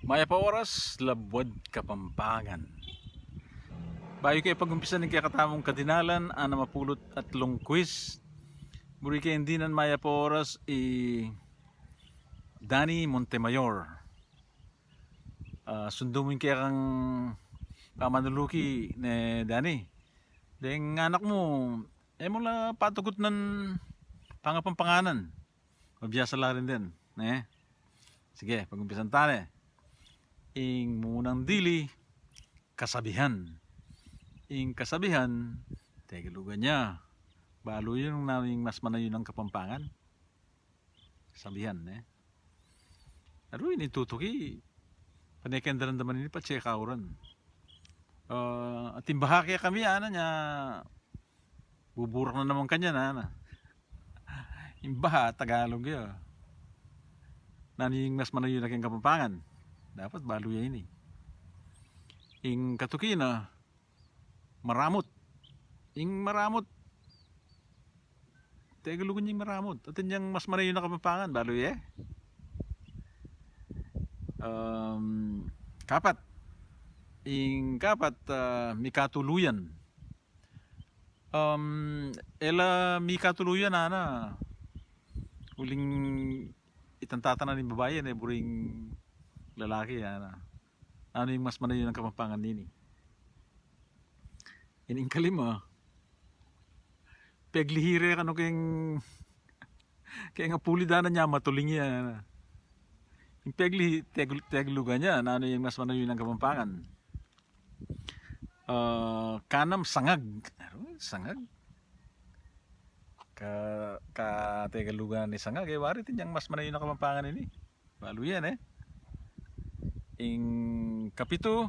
Maya pa oras, labwad Kapampangan. Bayo kayo pag-umpisa ng kakatamong kadinalan, ana mapulot at quiz. Buri kayo hindi nan maya pa oras, Danny Montemayor. Sundumin kaya kang pamanuluki ni Danny. Deng anak mo, mula patugot ng pangapampanganan. Mabiyasa la rin din. Sige, pag-umpisan tayo. Ing munang dili, kasabihan. Ing kasabihan, tegalugan niya. Balo yun naming mas manayo ng Kapampangan. Sabihan, Aro initutuki. Panekendaran naman ini pa chekauran. At imbahakya kami, niya, buburak na naman kanya na. Imbaha, Tagalog yun. Naning mas manayo na kang Kapampangan. Dapat balo yan ini. Ing katuki na, maramot. Ing maramot. Tegalugan yung maramot. At yung mas manayo na Kapampangan, balo kapat. Ing kapat, mikatuluyan. Ela mikatuluyan na. Uling itantatan na ng babae, buring lalaki, ano yung mas manayo ng Kapampangan nini. Ining kalima, peglihire kano kaya nga pulidanan niya matuling yan. Yung teglugan niya, ano yung mas manayo ng Kapampangan. Kanam sangag. Sangag. Ka tegalugan ni sangag, wari tin yang mas manayo ng Kapampangan ini. Balo yan Ing kapito,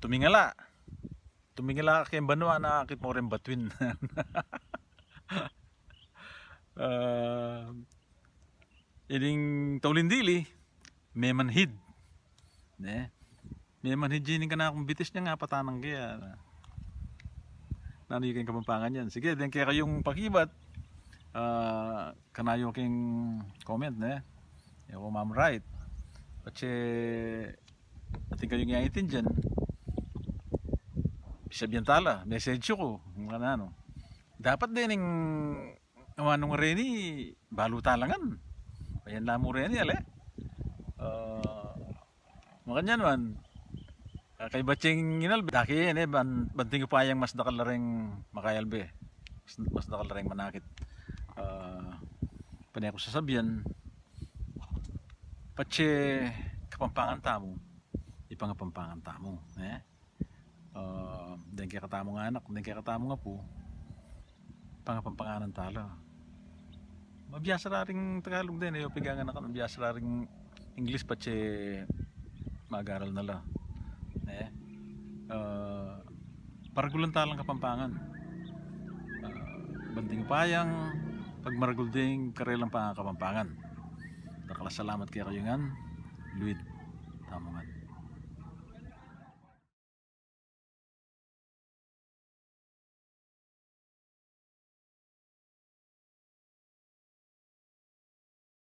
tumingala. Tumingala kay banwa na akit mo rin batwin. Ining taulindili, memanhid. Memanhid yun ka na akong bitis niya nga patanang kaya. Nanoy kayong Kapampangan yan. Sige, din kaya kayong pakibat. Kanayo kayong comment, Yung ma'am right. Kasi ating kayong iaitin dyan. Sabihan tala, message ko. Dapat din yung manong reni, baluta langan. Ayan lang mo reni, makanya naman. Kay Batching inal, daki banting pa yang mas dakalaring makayalbe. Mas dakalaring manakit. Panay ako sasabihan, Pache Kapampangan tamo, ipangapampangan tamo, din kaya katamo nga anak, din kaya katamo nga po, pangapampanganan tala. Mabiyasa rin Tagalog din, pigangan na ka, mabiyasa rin English pache mag-aral nala. Paragulan talang Kapampangan. Banding payang, pagmaragulding karelang Kapampangan. Salamat kaya kayo nga, Luid Tamongan.